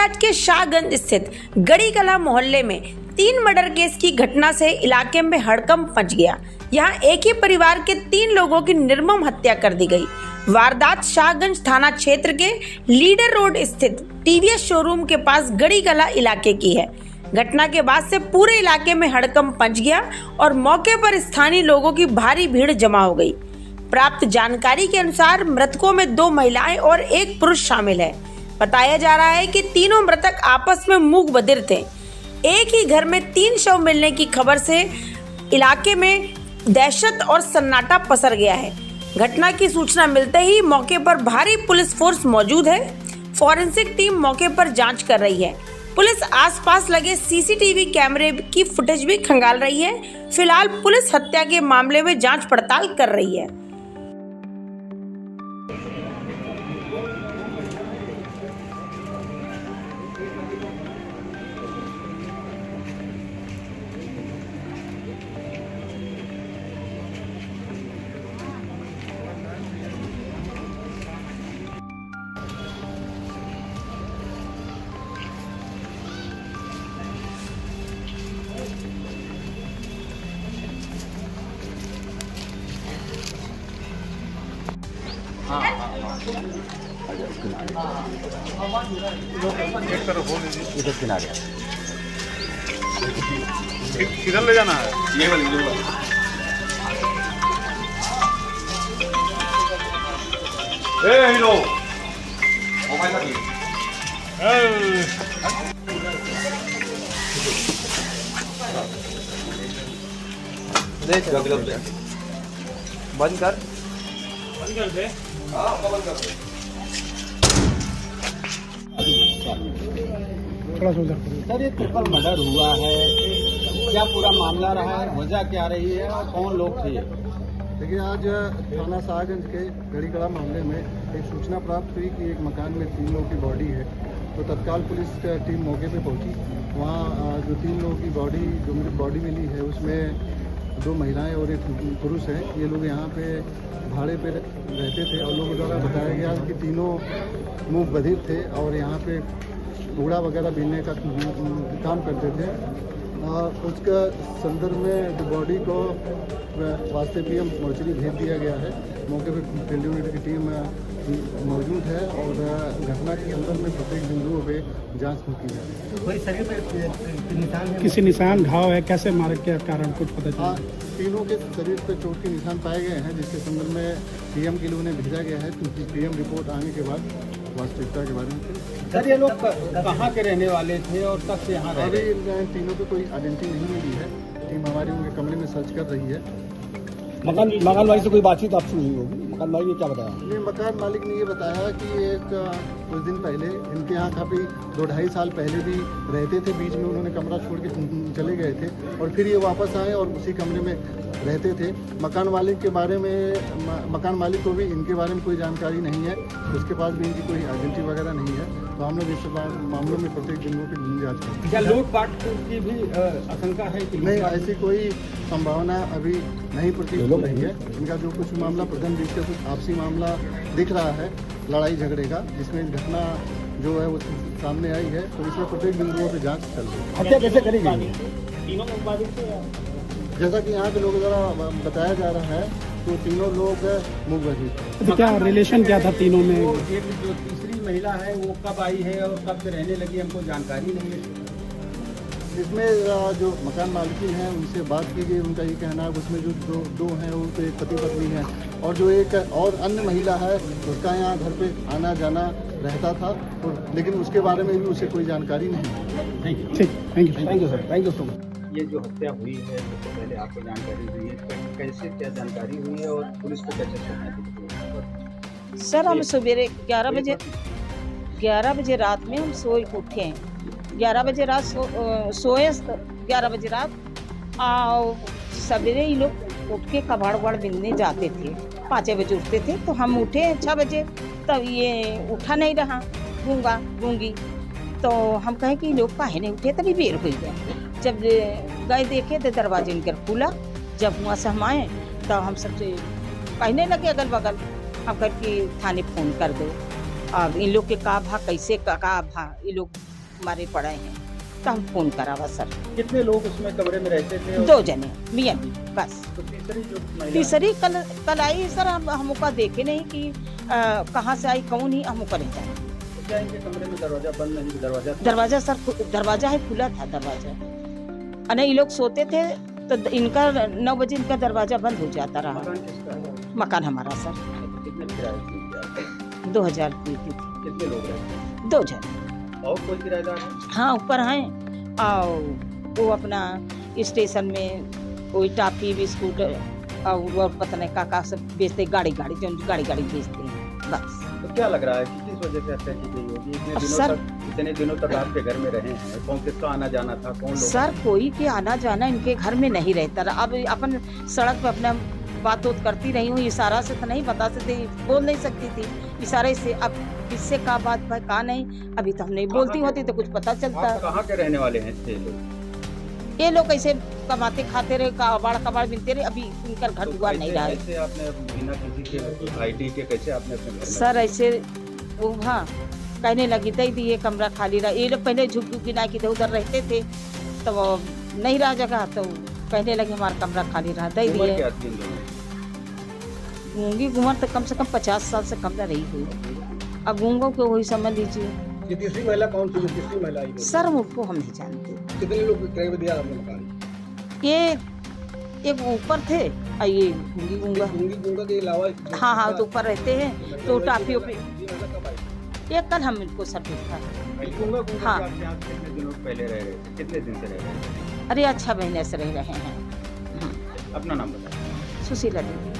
वारदात के शाहगंज स्थित गड़ी कला मोहल्ले में 3 मर्डर केस की घटना से इलाके में हड़कंप मच गया। यहां एक ही परिवार के 3 लोगों की निर्मम हत्या कर दी गई। वारदात शाहगंज थाना क्षेत्र के लीडर रोड स्थित टीवीएस शोरूम के पास गड़ी कला इलाके की है। घटना के बाद से पूरे इलाके में हड़कंप मच गया और मौके पर स्थानीय लोगों की भारी भीड़ जमा हो गई। प्राप्त जानकारी के अनुसार मृतकों में 2 महिलाएं और 1 पुरुष शामिल है। बताया जा रहा है कि तीनों मृतक आपस में मूक बधिर थे। एक ही घर में 3 शव मिलने की खबर से इलाके में दहशत और सन्नाटा पसर गया है। घटना की सूचना मिलते ही मौके पर भारी पुलिस फोर्स मौजूद है। फॉरेंसिक टीम मौके पर जांच कर रही है। पुलिस आसपास लगे सीसीटीवी कैमरे की फुटेज भी खंगाल रही है। फिलहाल पुलिस हत्या के मामले में जांच पड़ताल कर रही है। इधर किनारे किधर ले जाना है? ये वाली हीरो मोबाइल लगी देख बंद कर दे। हाँ बंद कर दे। सर ये ट्रिपल मर्डर हुआ है, क्या पूरा मामला रहा है, वजह क्या रही है और कौन लोग थे? देखिए, आज थाना शाहगंज के गड़ी कला मोहल्ले में एक सूचना प्राप्त हुई कि एक मकान में 3 लोगों की बॉडी है। तो तत्काल पुलिस टीम मौके पे पहुंची। वहाँ जो 3 लोगों की बॉडी मिली है उसमें 2 महिलाएं और 1 पुरुष है। ये लोग यहाँ पे भाड़े पे रहते थे और लोगों द्वारा बताया गया कि तीनों मूक बधिर थे और यहाँ पे कूड़ा वगैरह बीनने का काम करते थे। उसका संदर्भ में बॉडी को वास्ते पीएम मोर्चरी भेज दिया गया है। मौके पे फील्ड यूनिट की टीम मौजूद है और घटना के अंदर में प्रत्येक बिंदुओं पे जांच होती है। कोई शरीर पे निशान है? किसी निशान घाव है, कैसे मारे के कारण कुछ पता चला? तीनों के शरीर पे चोट के निशान पाए गए हैं, जिसके संदर्भ में पीएम के लिए उन्हें भेजा गया है। पीएम रिपोर्ट आने के बाद वास्तविकता के बारे में। सर ये लोग कहाँ के रहने वाले थे और कब से यहाँ रह रहे? अभी तीनों को कोई आइडेंटिटी नहीं मिली है। टीम हमारी उनके कमरे में सर्च कर रही है। मकान मालिक से कोई बातचीत आपसे हुई होगी? मकान मालिक ने क्या बताया? नहीं, मकान मालिक ने ये बताया कि कुछ दिन पहले इनके यहाँ काफ़ी 2-2.5 साल पहले भी रहते थे। बीच में उन्होंने कमरा छोड़ के चले गए थे और फिर ये वापस आए और उसी कमरे में रहते थे। मकान मालिक के बारे में मकान मालिक को भी इनके बारे में कोई जानकारी नहीं है। उसके पास भी इनकी कोई आइडेंटिटी वगैरह नहीं है। तो हम लोग इस मामलों में प्रत्येक बिंदुओं पर जांच करते हैं। क्या लूटपाट की भी आशंका है कि नहीं, ऐसी कोई संभावना अभी नहीं प्रतीत हो रही है। इनका जो कुछ मामला प्रथम दृष्टया कुछ आपसी मामला दिख रहा है, लड़ाई झगड़े का, जिसमें घटना जो है वो सामने आई है। तो इसमें प्रत्येक बिंदुओं पर जांच चल रही है। हत्या कैसे करी गई? जैसा कि यहाँ के लोगों द्वारा बताया जा रहा है, तो तीनों लोग मूक बधिर। तो क्या रिलेशन क्या था तीनों में? एक जो तीसरी महिला है वो कब आई है और कब से रहने लगी, हमको जानकारी नहीं है। इसमें जो मकान मालिकिन हैं उनसे बात की गई। उनका ये कहना है उसमें जो दो हैं वो तो एक पति पत्नी है और जो एक और अन्य महिला है उसका यहाँ घर पे आना जाना रहता था, और लेकिन उसके बारे में भी उसे कोई जानकारी नहीं है। Thank you sir, thank you so much. ये जो हत्या हुई है सबसे पहले आपको जानकारी हुई है, कैसे क्या जानकारी हुई है और पुलिस को क्या चर्चा? सर हम सवेरे 11 बजे रात में हम सोए उठे हैं। 11 बजे रात सोए 11 बजे रात सवेरे ही लोग उठ के कबाड़ वबाड़ बिनने जाते थे। 5 बजे उठते थे तो हम उठे 6 बजे, तब ये उठा नहीं रहा गूंगी। तो हम कहें कि लोग काहे नहीं उठे, तभी बेर हो गए। जब गए देखे तो दरवाजे इनकर खुला। जब वहाँ से हम आए तो हम सबसे कहने लगे अगल बगल, हम करके थाने फ़ोन कर दो। अब इन लोग के का भा कैसे का भा ये लोग मारे पड़े हैं, तो हम फोन करावा सर। कितने लोग उसमें कमरे में रहते थे? 2 जने मियाँ बीवी बस। तो तीसरी जो महिला तीसरी कल आई सर, हम हमका देखे नहीं कि कहाँ से आई, कौन ही हमका नहीं जाने। क्या इनके कमरे में दरवाजा बंद नहीं? दरवाजा सर, दरवाजा है खुला था दरवाजा। अने ये लोग सोते थे तो इनका 9 बजे इनका दरवाजा बंद हो जाता रहा। मकान किसका है? मकान हमारा सर। कितने किराए की? 2000 दी थी। कितने लोग रहते हैं? 2 जन। और कोई किराएदार है? हाँ ऊपर हैं, और वो अपना स्टेशन में कोई टॉफी बिस्कुट और पता नहीं का सब बेचते, गाड़ी जो गाड़ी बेचते हैं बस। तो क्या लग रहा है कि किस वजह से हत्या की गई होगी? इतने दिनों तक आपके घर में रहे हैं, कौन किसका आना जाना था? कौन लोग? सर कोई के आना जाना इनके घर में नहीं रहता रहा। अब अपन सड़क पे अपना बात करती रही हूँ, इशारा से तो नहीं बता सकती, बोल नहीं सकती थी इशारे से। अब किससे का बात भाई का नहीं, अभी तो हम नहीं बोलती होती तो कुछ पता चलता। आप कहाँ के रहने वाले हैं ये लोग कैसे कमाते खाते रहे, कबाड़ बिनते रहे, अभी इनका घर दुआर नहीं रहा है। कैसे आपने बिना किसी के आईडी के कैसे आपने अपने घर में? सर ऐसे वो हाँ कहने लगी दे दी, ये कमरा खाली रहा। ये लोग पहले झुक गिना के उधर रहते थे, तो वो नहीं रहा जगह, तो कहने लगे हमारा कमरा खाली रहा, दे उम्र दिए। क्या थी इन दोनों? गूंगी उम्र तो कम से कम 50 साल से कम न रही हुई। अब गूंगों को वही समझ लीजिए। ये तीसरी महिला कौन थी? तीसरी महिला आई सर उनको हम नहीं जानते। कितने लोग किराए में दिया आपने मकान? ये एक ऊपर थे, ये गूंगा के अलावा हाँ तो ऊपर रहते हैं, तो टाफियों पे ये कल हम इनको सब देखा। हाँ। आप यहाँ कितने दिनों पहले रह रहे थे? कितने दिन से रह रहे थे? अरे 6 महीने से रह रहे हैं। अपना नाम बताइए। सुशीला देवी।